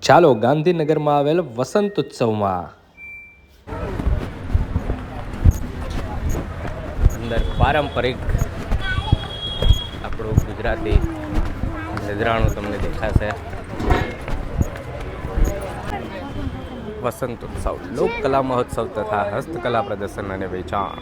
ચાલો ગાંધીનગરમાં આવેલ વસંત ઉત્સવમાં અંદર પારંપરિક આપણું ગુજરાતી નજરાણું તમને દેખાશે. વસંત ઉત્સવ લોકકલા મહોત્સવ તથા હસ્તકલા પ્રદર્શન અને વેચાણ.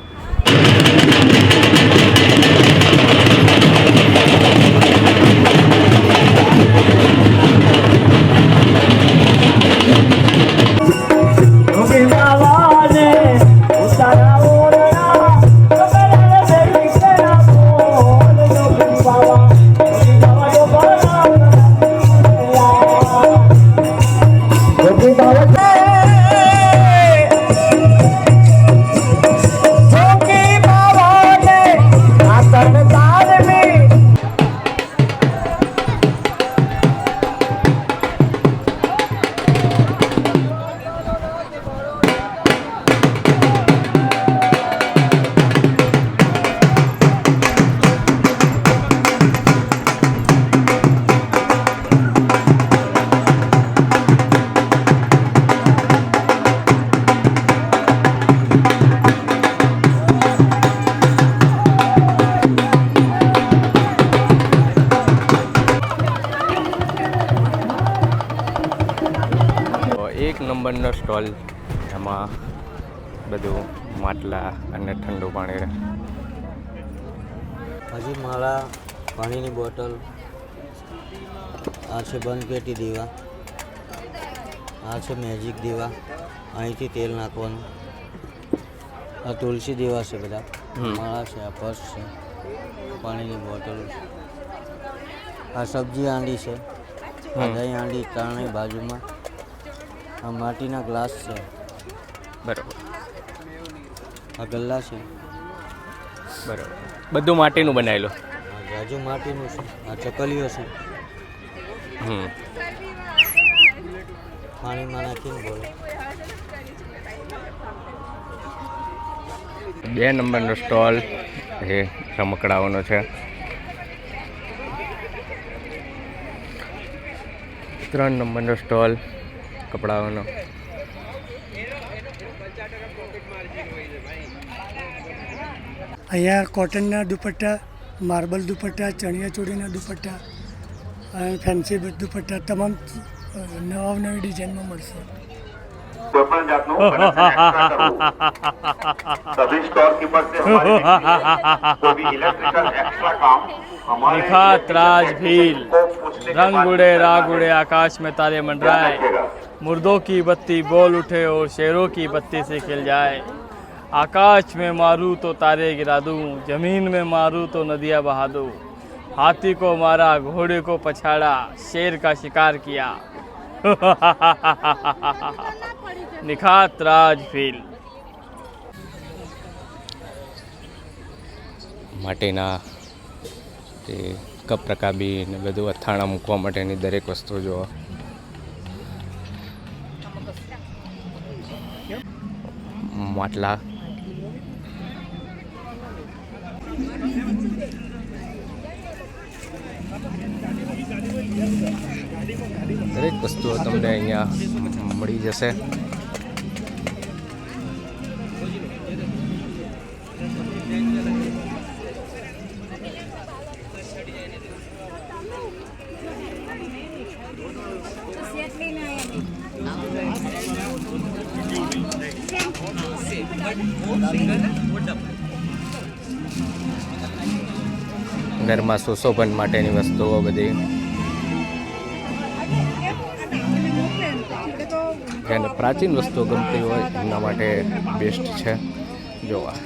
એક નંબરનો સ્ટોલ, એમાં બધું માટલા અને ઠંડુ પાણી રહે. હજી માળા, પાણીની બોટલ, આ છે બંધ પેટી દીવા, આ છે મેજિક દીવા, અહીંથી તેલ નાખવાનું, આ તુલસી દીવા છે, બધા માળા છે, આ પર્સ છે, પાણીની બોટલ, આ સબ્જી હાંડી છે, દહીં હાંડી ત્રણેય બાજુમાં, આ માટીના ગ્લાસ છે, બરાબર. આ ગલ્લા છે, બરાબર. બધું માટીનું બનાવેલું. આ જાજુ માટીનું છે, આ ચકલીઓ છે, પાણીમાં નાખીને બોલો. 2 નંબરનો સ્ટોલ એ રમકડાઓનો છે. 3 નંબરનો સ્ટોલ કપડાઓનો. અહીંયા કોટનના દુપટ્ટા, માર્બલ દુપટ્ટા, ચણિયા ચોળીના દુપટ્ટા અને ફેન્સી દુપટ્ટા તમામ નવી ડિઝાઇનમાં મળશે. कोईपण जातनो सभी स्टोर कीपर से हमारे कोई भी इलेक्ट्रिकल एक्स्ट्रा काम हमारे निखात राज भील रंग उड़े राग उड़े आकाश में तारे मंडराए, मुर्दों की बत्ती बोल उठे और शेरों की बत्ती से खिल जाए. आकाश में मारूं तो तारे गिरा दूं, जमीन में मारूं तो नदियाँ बहा दूं. हाथी को मारा, घोड़े को पछाड़ा, शेर का शिकार किया. निखात राज फील. માટીના તે કપ રકાબી ને બધું અથાણા મૂકવા માટેની દરેક વસ્તુ જો. માટલા, દરેક વસ્તુઓ તમને અહીંયા મળી જશે. ઘરમાં સુશોભન માટેની વસ્તુઓ બધી, જેને પ્રાચીન વસ્તુઓ ગમતી હોય એમના માટે બેસ્ટ છે જોવા.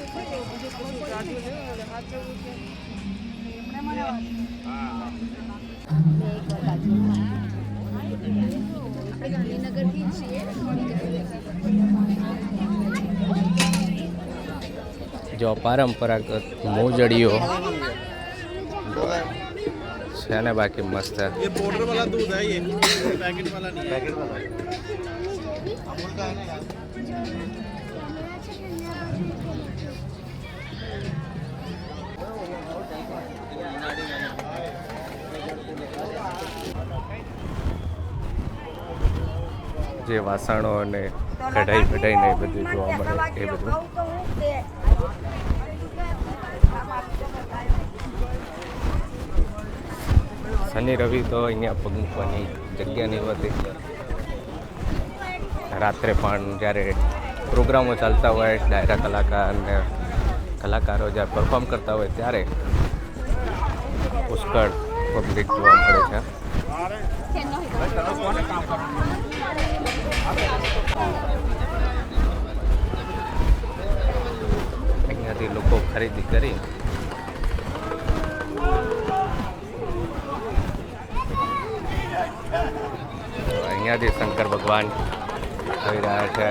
જો પરંપરાગત મોજડીઓ છે ને, બાકી મસ્ત है. ये पाउडर वाला दूध है, ये पैकेट वाला नहीं है. पैकेट वाला अमूल का है ना यार. જે વાસણો અને કઢાઈ ને એ બધું જોવા મળે એ બધું. શનિ રવિ તો અહીંયા પગ મૂકવાની જગ્યા નહીં હોતી. રાત્રે પણ જ્યારે પ્રોગ્રામો ચાલતા હોય, ડાયરા કલાકારો જ્યારે પરફોર્મ કરતા હોય ત્યારે પુષ્કળ પબ્લિક જોવા મળે છે. અહીંયાથી લોકો ખરીદી કરી અહીંયાથી શંકર ભગવાન આવી રહ્યા છે.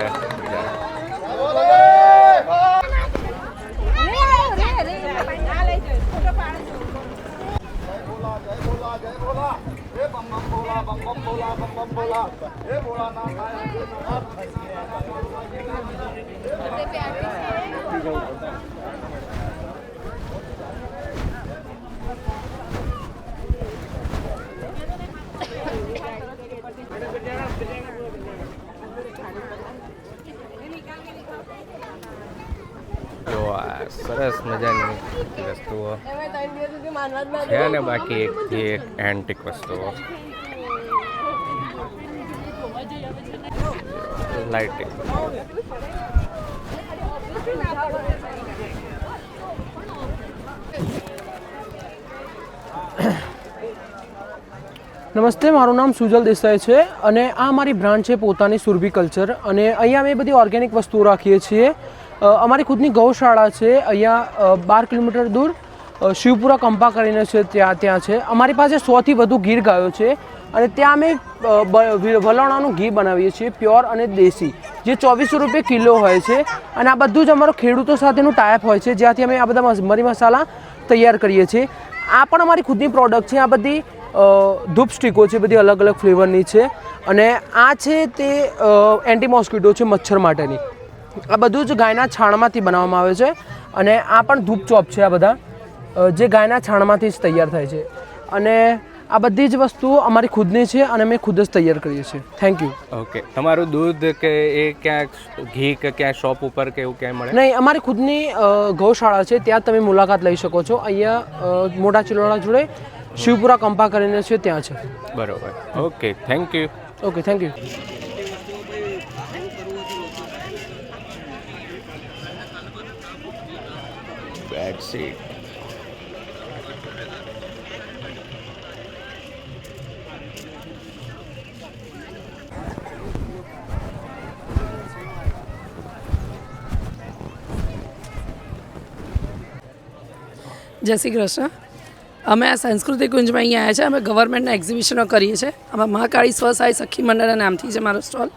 જો આ સરસ મજાની વસ્તુઓ છે ને બાકી એકથી એક એન્ટિક વસ્તુઓ, લાઇટિંગ. નમસ્તે, મારું નામ સુજલ દેસાઈ છે અને આ અમારી બ્રાન્ડ છે પોતાની સુરભી કલ્ચર. અને અહીંયા અમે બધી ઓર્ગેનિક વસ્તુઓ રાખીએ છીએ. અમારી ખુદની ગૌશાળા છે અહીંયા 12 કિલોમીટર દૂર શિવપુરા કંપા કરીને છે, ત્યાં છે. અમારી પાસે 100થી વધુ ગીર ગાયો છે અને ત્યાં અમે વલોણાનું ઘી બનાવીએ છીએ, પ્યોર અને દેશી, જે 2400 રૂપિયા કિલો હોય છે. અને આ બધું જ અમારો ખેડૂતો સાથેનું ટાઈપ હોય છે, જ્યાંથી અમે આ બધા મરી મસાલા તૈયાર કરીએ છીએ. આ પણ અમારી ખુદની પ્રોડક્ટ છે. આ બધી ધૂપ સ્ટીકો છે, બધી અલગ અલગ ફ્લેવરની છે. અને આ છે તે એન્ટી મોસ્કિટો છે મચ્છર માટેની. આ બધું જ ગાયના છાણમાંથી બનાવવામાં આવે છે. અને આ પણ ધૂપ ચોપ છે, આ બધા જે ગાયના છાણમાંથી જ તૈયાર થાય છે. અને આ બધી જ વસ્તુઓ અમારી ખુદની છે અને અમે ખુદ જ તૈયાર કરીએ છીએ. Thank you. ઓકે, તમારું દૂધ કે એ ક્યાંક ઘી કે ક્યાંય શોપ ઉપર કે એવું ક્યાંય મળે? નહીં, અમારી ખુદની ગૌશાળા છે, ત્યાં તમે મુલાકાત લઈ શકો છો. અહીંયા મોટા ચિલોડા જોડે શિવપુરા કંપા કરીને છે, ત્યાં છે. બરોબર. Okay, thank you. Okay, thank you. Bedsheet. જય શ્રી કૃષ્ણ. અમે આ સાંસ્કૃતિક કુંજમાં અહીંયા આવ્યા છે. અમે ગવર્મેન્ટના એક્ઝિબિશનો કરીએ છીએ. આમાં મહાકાળી સ્વસહાય સખી મંડળના નામથી છે મારો સ્ટોલ.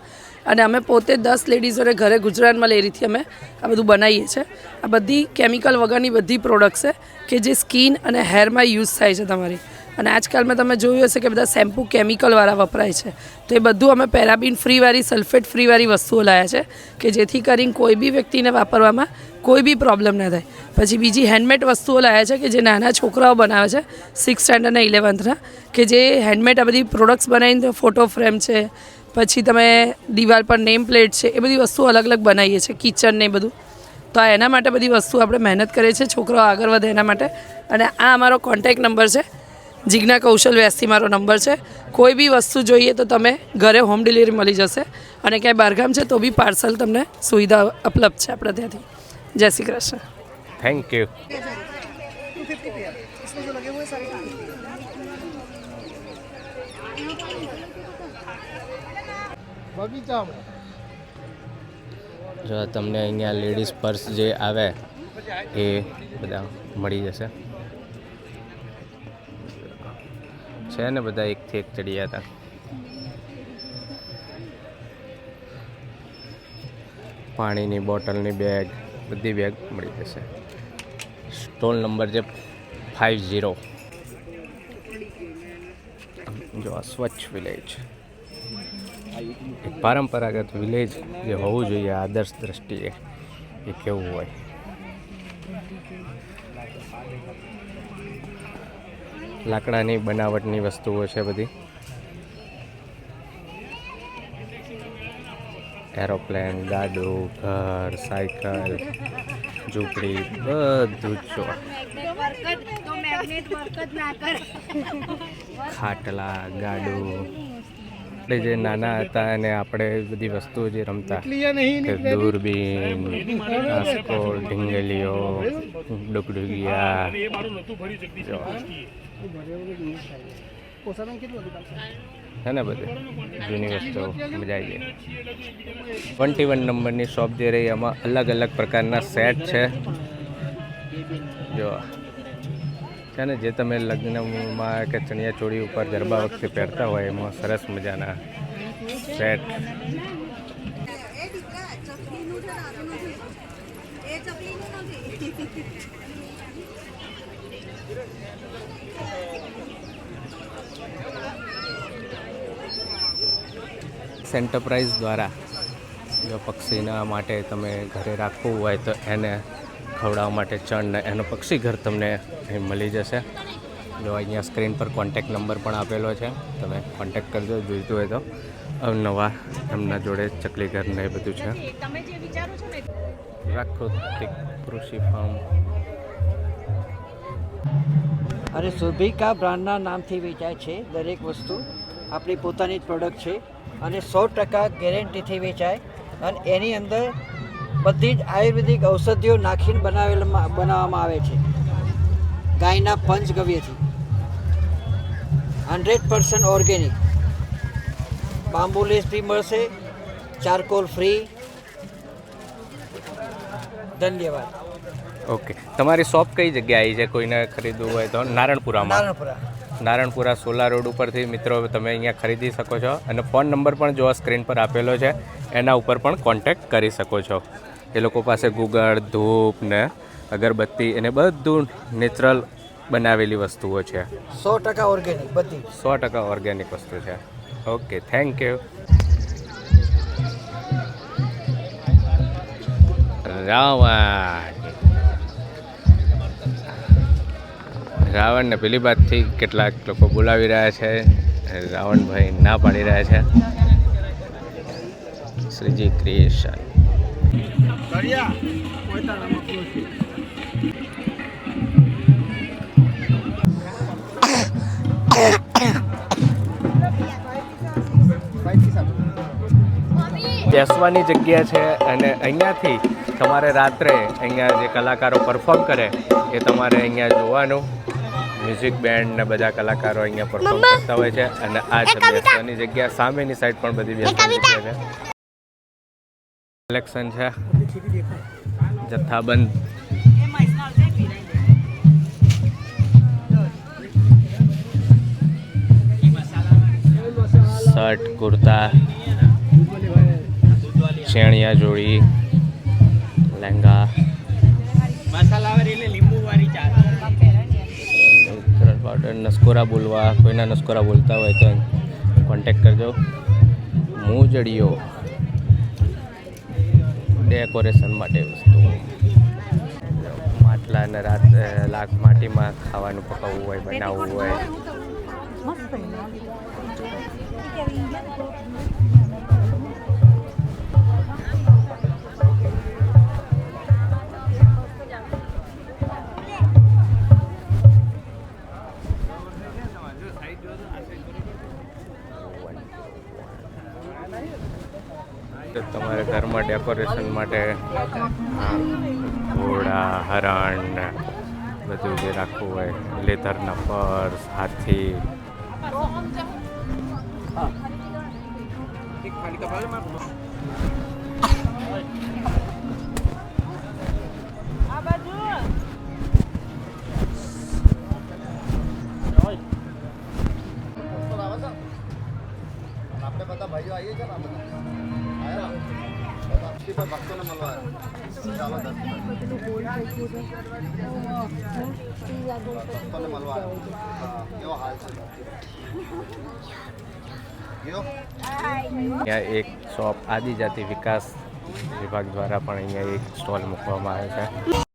અને અમે પોતે 10 લેડીઝોને ઘરે ગુજરાતમાં લેરીથી અમે આ બધું બનાવીએ છીએ. આ બધી કેમિકલ વગરની બધી પ્રોડક્ટ્સ છે કે જે સ્કિન અને હેરમાં યુઝ થાય છે તમારી. અને આજકાલમાં તમે જોયું હશે કે બધા શેમ્પૂ કેમિકલવાળા વપરાય છે, તો એ બધું અમે પેરાબીન ફ્રીવાળી, સલ્ફેટ ફ્રીવાળી વસ્તુઓ લાવ્યા છે કે જેથી કરીને કોઈ બી વ્યક્તિને વાપરવામાં કોઈ બી પ્રોબ્લેમ ના થાય. પછી બીજી હેન્ડમેડ વસ્તુઓ લાવ્યા છે કે જે નાના છોકરાઓ બનાવે છે 6th સ્ટેન્ડર્ડ અને 11thના, કે જે હેન્ડમેડ આ બધી પ્રોડક્ટ્સ બનાવીને ફોટો ફ્રેમ છે, પછી તમે દિવાલ પર નેમ પ્લેટ છે, એ બધી વસ્તુઓ અલગ અલગ બનાવીએ છીએ, કિચન ને બધું. તો આ એના માટે બધી વસ્તુ આપણે મહેનત કરીએ છીએ, છોકરાઓ આગળ વધે એના માટે. અને આ અમારો કોન્ટેક્ટ નંબર છે, જિજ્ઞા કૌશલ વ્યાસથી મારો નંબર છે. કોઈ બી વસ્તુ જોઈએ તો તમે ઘરે હોમ ડિલિવરી મળી જશે. અને ક્યાંય બહારગામ છે તો બી પાર્સલ તમને સુવિધા ઉપલબ્ધ છે આપણે ત્યાંથી. જય શ્રી કૃષ્ણ. Thank you. જો તમને અહીંયા લેડીઝ પર્સ જે આવે એ બધા મળી જશે. છે ને બધા એકથી એક ચડિયા હતા. પાણીની બોટલની બેગ, બધી બેગ મળી જશે. સ્ટોલ નંબર છે 50. જો આ સ્વચ્છ વિલેજ, એક પરંપરાગત વિલેજ જે હોવું જોઈએ આદર્શ દ્રષ્ટિએ, એ કેવું હોય. લાકડાની બનાવટની વસ્તુઓ છે બધી. એરોપ્લેન, ગાડું, ઘર, સાયકલ, ઝૂંપડી બધું જ જો. ખાટલા, ગાડું. આપણે જે નાના હતા અને આપણે બધી વસ્તુઓ જે રમતા કે દૂરબીન, આસકોલ, ઢીંગલીઓ, ડુગડુગિયા, છે ને બધું જૂની વસ્તુઓ મજા આવી જાય. 21 નંબરની શોપ જે રહી એમાં અલગ અલગ પ્રકારના સેટ છે. જો છે ને જે તમે લગ્નમાં કે ચણિયા ચોળી ઉપર ગરબા વખતે પહેરતા હોય એમાં સરસ મજાના સેટ. એન્ટરપ્રાઇઝ દ્વારા જો પક્ષીના માટે તમે ઘરે રાખવું હોય તો એને ખવડાવવા માટે ચણ ને એનો પક્ષી ઘર તમને અહીં મળી જશે. જો અહીંયા સ્ક્રીન પર કોન્ટેક નંબર પણ આપેલો છે, તમે કોન્ટેક કરજો જોઈતું હોય તો. અવનવા એમના જોડે ચકલી ઘર ને એ બધું છે. પ્રાકૃતિક કૃષિ ફાર્મ. અને સુરભિકા બ્રાન્ડના નામથી વેચાય છે દરેક વસ્તુ. આપણી પોતાની જ પ્રોડક્ટ છે અને 100% ગેરંટીથી વેચાય. અને એની અંદર બધી જ આયુર્વેદિક ઔષધિઓ નાખીને બનાવવામાં આવે છે ગાયના પંચગવ્યથી. 100% ઓર્ગેનિક. બાંબુ લેસ ફ્રી મળશે, ચારકોલ ફ્રી. ધન્યવાદ. ઓકે, તમારી શોપ કઈ જગ્યાએ આવી છે કોઈને ખરીદવું હોય તો? નારણપુરામાં. નારણપુરા 16 રોડ ઉપરથી મિત્રો તમે અહીંયા ખરીદી શકો છો. અને ફોન નંબર પણ જો સ્ક્રીન પર આપેલો છે એના ઉપર પણ કોન્ટેક્ટ કરી શકો છો. એ લોકો પાસે ગુગળ, ધૂપ ને અગરબત્તી એને બધું નેચરલ બનાવેલી વસ્તુઓ છે. 100% ઓર્ગેનિક બધી. 100% ઓર્ગેનિક વસ્તુ છે. Okay, thank you. રાવણને પેલી બાજુથી કેટલાક લોકો બોલાવી રહ્યા છે. રાવણભાઈ ના પાડી રહ્યા છે. શ્રીજી ક્રિએશન. બેસવાની જગ્યા છે અને અહીંયાથી તમારે રાત્રે અહીંયા જે કલાકારો પરફોર્મ કરે એ તમારે અહીંયા જોવાનું. મ્યુઝિક બેન્ડ ને બધા કલાકારો અહીંયા પરફોર્મ કરતા હોય છે. અને આ છે બેસવાની જગ્યા. સામેની સાઈડ પણ બધી બેસવાની જગ્યા છે. કલેક્શન છે જથ્થાબંધ. શર્ટ, કુર્તા, ચણિયા ચોળી, લહેંગા, નસ્કોરા બોલવા. કોઈના નસ્કોરા બોલતા હોય તો કોન્ટેક્ટ કરજો. મોજડીઓ, ડેકોરેશન માટે વસ્તુઓ, માટલા ને રાત માટીમાં ખાવાનું પકાવવું હોય, બનાવવું હોય. તમારે ઘરમાં ડેકોરેશન માટે ઘોડા, હરણ બધું જે રાખવું હોય, લેધરના પર્સ, હાથી. આપણે બધા ભાઈઓ આવીએ છે ને ભક્તોને મળવા ચાલો ભક્તોને મળવા કેવો હાલ છે? અહીંયા એક શોપ આદિજાતિ વિકાસ વિભાગ દ્વારા પણ અહીંયા એક સ્ટોલ મૂકવામાં આવે છે.